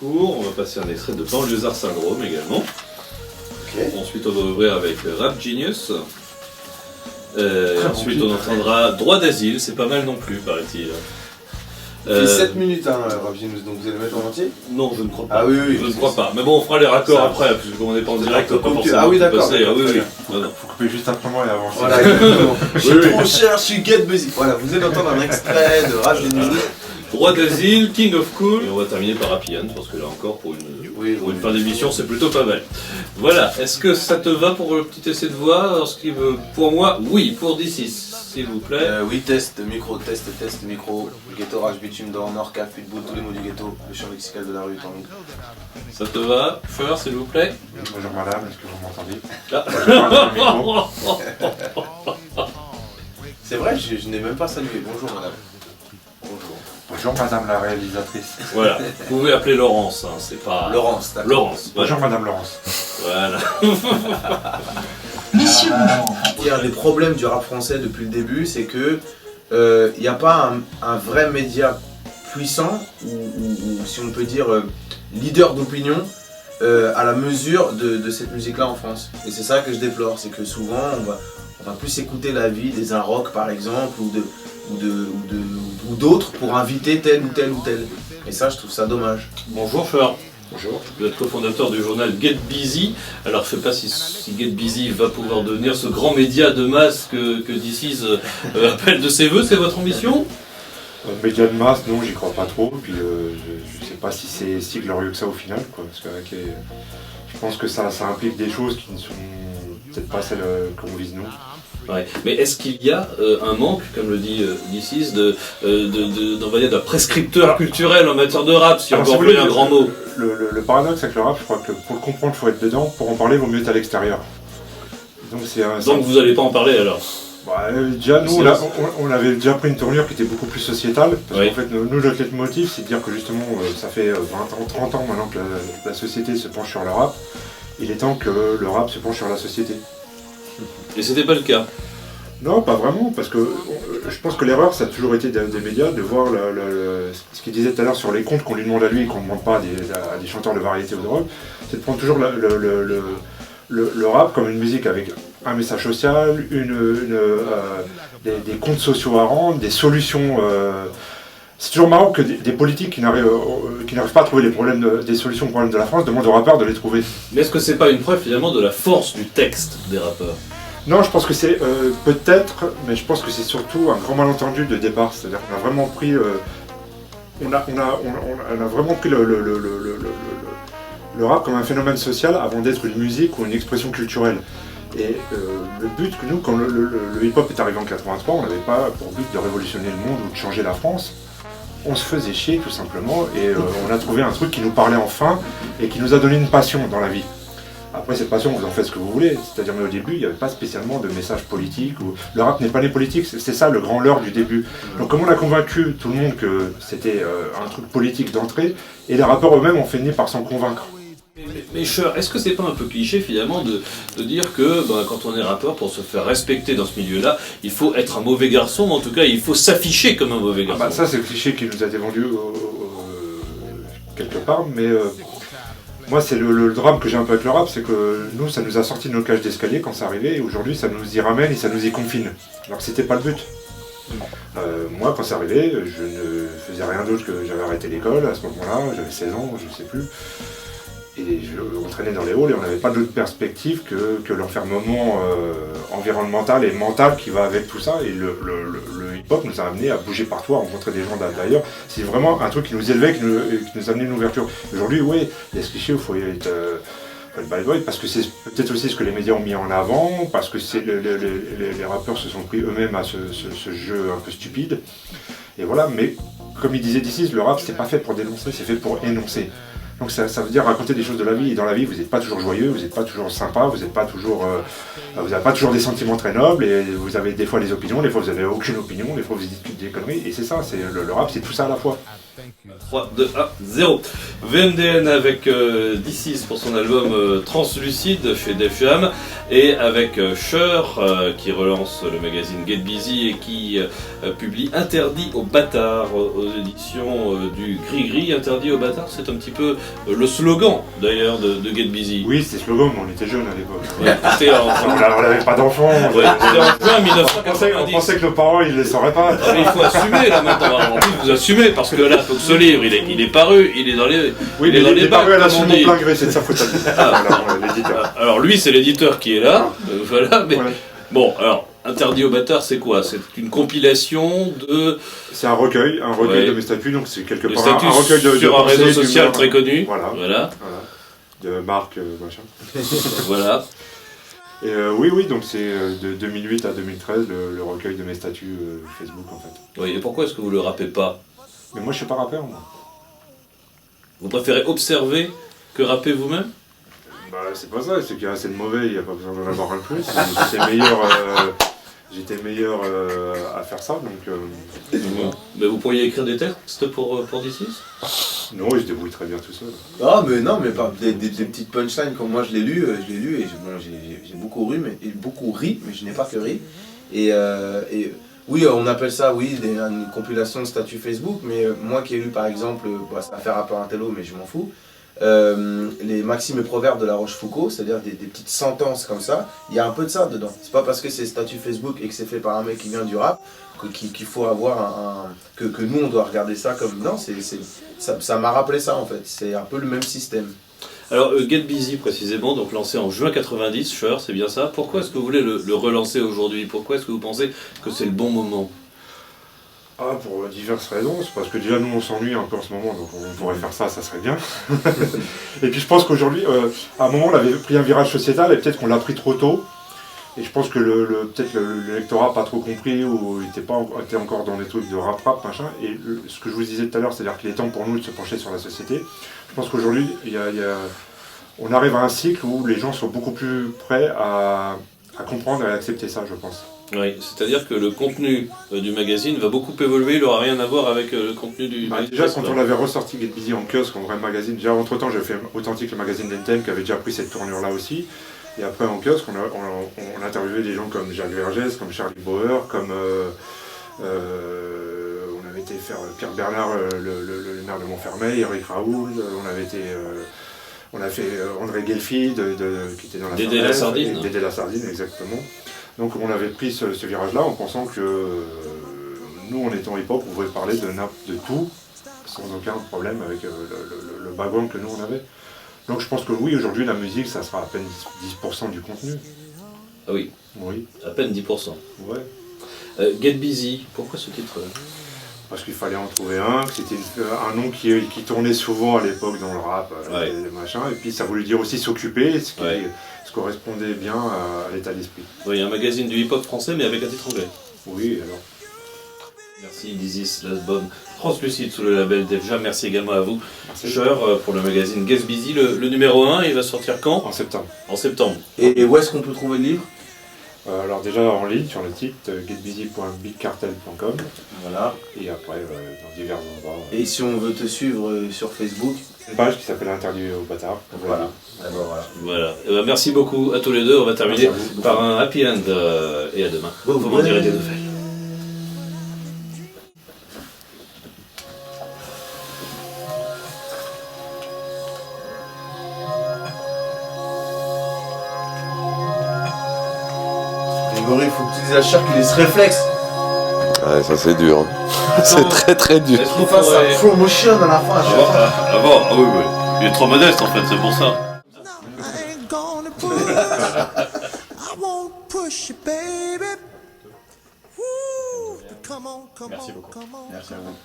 court. On va passer un extrait de Banlieusard Syndrome également. Ok. Ensuite, on va ouvrir avec Rap Genius. Ensuite, on entendra Droit d'asile, c'est pas mal non plus, paraît-il. Il fait 7 minutes, hein, Rap Genius, donc vous allez le mettre en entier? Non, je ne crois pas. Ah oui, oui, je ne crois pas. Mais bon, on fera les raccords ça, après, parce qu'on n'est pas en direct. On va pas forcément ah oui, tout d'accord. passer. Ah oui, oui. Faut couper juste après moi et avancer. Voilà, exactement. Je suis trop cher, je suis get busy. Voilà, vous allez entendre un extrait de Rap Genius. Droit d'asile, King of Cool. Et on va terminer par Happy End, parce que là encore, pour une fin d'émission, c'est plutôt pas mal. Voilà, est-ce que ça te va pour le petit essai de voix? Alors, pour moi, oui, pour D6. S'il vous plaît. Oui, test, micro, micro. Ghetto, rage, bitume, d'or, nord, caf, pitbull, tous les mots du ghetto. Le champ lexical de la rue, tant Ça te va? Fleur, s'il vous plaît. Bonjour madame, est-ce que vous m'entendez? C'est vrai, je n'ai même pas salué. Bonjour madame. Bonjour. Bonjour madame la réalisatrice. Voilà, vous pouvez appeler Laurence, hein, c'est pas... Laurence, d'accord. Laurence, Bonjour voilà. madame Laurence. Voilà. Messieurs, Un des problèmes du rap français depuis le début, c'est que il n'y a pas un vrai média puissant, ou si on peut dire leader d'opinion, à la mesure de cette musique-là en France. Et c'est ça que je déplore, c'est que souvent on va plus écouter l'avis des Inrock par exemple, ou d'autres pour inviter tel ou tel ou tel. Et ça, je trouve ça dommage. Bonjour Fleur. Bonjour. Vous êtes cofondateur du journal Get Busy. Alors je ne sais pas si Get Busy va pouvoir devenir ce grand média de masse que DC's appelle de ses voeux. C'est votre ambition? Média de masse, non, j'y crois pas trop. Puis je sais pas si c'est si glorieux que ça au final, quoi. Parce qu'avec je pense que ça implique des choses qui ne sont peut-être pas celles qu'on vise nous. Ouais. Mais est-ce qu'il y a un manque, comme le dit DC's, de la prescripteur culturel en matière de rap, si on peut employer un grand mot? Le paradoxe avec le rap, je crois que pour le comprendre, il faut être dedans. Pour en parler, il vaut mieux être à l'extérieur. Donc vous n'allez pas en parler alors? Déjà, nous, on avait déjà pris une tournure qui était beaucoup plus sociétale. Parce qu'en fait, nous, notre leitmotiv, c'est de dire que justement, ça fait 20 ans, 30 ans maintenant que la société se penche sur le rap. Il est temps que le rap se penche sur la société. Et c'était pas le cas? Non, pas vraiment, parce que je pense que l'erreur, ça a toujours été des médias de voir ce qu'il disait tout à l'heure sur les comptes qu'on lui demande à lui et qu'on ne demande pas à des chanteurs de variété ou de rock, c'est de prendre toujours le rap comme une musique avec un message social, des comptes sociaux à rendre, des solutions. C'est toujours marrant que des politiques qui n'arrivent pas à trouver des solutions aux problèmes de la France demandent aux rappeurs de les trouver. Mais est-ce que c'est pas une preuve finalement de la force du texte des rappeurs? Non, je pense que c'est peut-être, mais je pense que c'est surtout un grand malentendu de départ. C'est-à-dire qu'on a vraiment pris, on a vraiment pris le rap comme un phénomène social avant d'être une musique ou une expression culturelle. Et le but que nous, quand le hip-hop est arrivé en 83, on n'avait pas pour but de révolutionner le monde ou de changer la France. On se faisait chier tout simplement et on a trouvé un truc qui nous parlait enfin et qui nous a donné une passion dans la vie. Après cette passion, vous en faites ce que vous voulez, c'est-à-dire mais au début, il n'y avait pas spécialement de message politique, ou le rap n'est pas né politique, c'est ça le grand leurre du début. Donc comme on a convaincu tout le monde que c'était un truc politique d'entrée, et les rappeurs eux-mêmes ont fini par s'en convaincre. Mais Cher, est-ce que c'est pas un peu cliché finalement de dire que quand on est rappeur, pour se faire respecter dans ce milieu-là, il faut être un mauvais garçon, en tout cas il faut s'afficher comme un mauvais garçon? Ça c'est le cliché qui nous a été vendu quelque part, mais moi c'est le drame que j'ai un peu avec le rap, c'est que nous ça nous a sorti de nos cages d'escalier quand c'est arrivé, et aujourd'hui ça nous y ramène et ça nous y confine, alors que c'était pas le but. Moi quand c'est arrivé, je ne faisais rien d'autre que j'avais arrêté l'école à ce moment-là, j'avais 16 ans, je ne sais plus. Et on traînait dans les halls et on n'avait pas d'autre perspective que l'enfermement environnemental et mental qui va avec tout ça. Et le hip-hop nous a amené à bouger partout, à rencontrer des gens d'ailleurs. C'est vraiment un truc qui nous élevait, qui nous a amené une ouverture. Aujourd'hui, oui, il y a ce cliché où il faut être bad boy, parce que c'est peut-être aussi ce que les médias ont mis en avant, parce que les rappeurs se sont pris eux-mêmes à ce jeu un peu stupide. Et voilà, mais comme il disait DC's, le rap, c'est pas fait pour dénoncer, c'est fait pour énoncer. Donc ça veut dire raconter des choses de la vie, et dans la vie vous n'êtes pas toujours joyeux, vous n'êtes pas toujours sympa, vous n'avez pas toujours des sentiments très nobles, et vous avez des fois des opinions, des fois vous n'avez aucune opinion, des fois vous dites des conneries, et c'est ça, le rap c'est tout ça à la fois. 3, 2, 1, 0. VMDN avec D6 pour son album Translucide chez Def Jam, et avec Cher qui relance le magazine Get Busy et qui publie Interdit aux bâtards aux éditions du Gris-Gris. Interdit aux bâtards, c'est un petit peu le slogan d'ailleurs de Get Busy. Oui, c'était slogan, mais on était jeunes à l'époque. Ouais, c'était On n'avait pas d'enfants. ouais, c'était en juin On 1990. pensait que nos parents ils les sauraient pas. Ah, mais il faut assumer là maintenant. En plus, vous assumez parce que là, faut que ce livre, il est paru, il est dans les. Oui, il est dans les bacs, paru à la comme on suite dit. plein gré, c'est de sa faute à lui. Voilà, l'éditeur. Alors lui, c'est l'éditeur qui est là. Voilà. Mais Ouais. bon, alors Interdit aux bâtards, c'est quoi? C'est une compilation de C'est un recueil Ouais. de mes statuts, donc c'est quelque de part statuts un recueil de sur un pensées, réseau social d'humeur. très connu. Voilà. Voilà. De Marc, machin. Voilà. Et oui, donc c'est de 2008 à 2013 le recueil de mes statuts Facebook en fait. Oui. Et pourquoi est-ce que vous le rappez pas? Mais moi je suis pas rappeur moi. Vous préférez observer que rapper vous-même? Bah c'est pas ça, c'est qu'il y a assez de mauvais, il n'y a pas besoin d'en avoir un plus. J'étais meilleur à faire ça, donc... Bon. Mais vous pourriez écrire des textes pour D6? Non, je débrouille très bien tout seul. Ah mais non, mais pas des petites punchlines comme moi je l'ai lu et j'ai beaucoup ri, mais je n'ai pas que ri. Et oui, on appelle ça une compilation de statuts Facebook, mais moi qui ai lu par exemple, ça va faire rapport à un télo, mais je m'en fous, les maximes et proverbes de La Rochefoucauld, c'est-à-dire des petites sentences comme ça, il y a un peu de ça dedans. C'est pas parce que c'est statut Facebook et que c'est fait par un mec qui vient du rap qu'il faut avoir que nous on doit regarder ça comme... Non, ça m'a rappelé ça en fait, c'est un peu le même système. Alors, Get Busy précisément, donc lancé en juin 90, Cher, c'est bien ça. Pourquoi est-ce que vous voulez le relancer aujourd'hui? Pourquoi est-ce que vous pensez que c'est le bon moment? Ah, pour diverses raisons, c'est parce que déjà nous on s'ennuie un peu en ce moment, donc on pourrait faire ça serait bien. Et puis je pense qu'aujourd'hui, à un moment on avait pris un virage sociétal et peut-être qu'on l'a pris trop tôt. Et je pense que peut-être le lectorat n'a pas trop compris ou était encore dans des trucs de rap, machin. Et ce que je vous disais tout à l'heure, c'est-à-dire qu'il est temps pour nous de se pencher sur la société. Je pense qu'aujourd'hui, on arrive à un cycle où les gens sont beaucoup plus prêts à comprendre et à accepter ça, je pense. Oui, c'est-à-dire que le contenu du magazine va beaucoup évoluer, il n'aura rien à voir avec le contenu du magazine. Déjà, quand on avait ressorti Get Busy en kiosque, en vrai magazine, déjà entre-temps, j'ai fait Authentique, le magazine d'Entem, qui avait déjà pris cette tournure-là aussi. Et après, en kiosque, on interviewait des gens comme Jacques Vergès, comme Charlie Bauer, comme on avait été faire Pierre Bernard, le maire de Montfermeil, Eric Raoul, on a fait André Gelfi, qui était dans la Dédé la Sardine. Dédé la Sardine, exactement. Donc on avait pris ce virage-là en pensant que nous, en étant hip-hop, on pouvait parler de tout sans aucun problème avec le background que nous on avait. Donc je pense que oui, aujourd'hui la musique, ça sera à peine 10% du contenu. Ah oui, Oui. à peine 10%. Ouais. Get Busy, pourquoi ce titre? Parce qu'il fallait en trouver un, que c'était un nom qui tournait souvent à l'époque dans le rap, Ouais. et machin, et puis ça voulait dire aussi s'occuper, ce qui Ouais. correspondait bien à l'état d'esprit. Oui, il y a un magazine du hip-hop français, mais avec un titre anglais. Oui, alors. Merci Dizzy, l'album Translucide sous le label Def Jam. Merci également à vous, Merci. Cher, pour le magazine Get Busy. Le numéro 1, il va sortir quand? En septembre. En septembre. Et où est-ce qu'on peut trouver le livre? Alors déjà en ligne sur le site getbusy.bigcartel.com, Voilà. et après dans divers endroits. Et si on veut te suivre sur Facebook? Une page qui s'appelle Interdit aux bâtards. Voilà. Eh ben voilà. Voilà. Eh ben, merci beaucoup à tous les deux. On va terminer Merci à vous. par un happy end et à demain. Vous m'en direz des nouvelles. Grégory, il faut que tu dises à Cher qu'il ait ce réflexe. Ouais, ça c'est dur. C'est très très dur. Est-ce Qu'il qu'on fasse pourrait... sa promotion à la fin à Cher. Ah bon, ah oui, oui. Il est trop modeste en fait, c'est pour ça. I ain't gonna push. I won't push you, baby. Woo. Come on, come Merci on, beaucoup. come on. Merci à vous.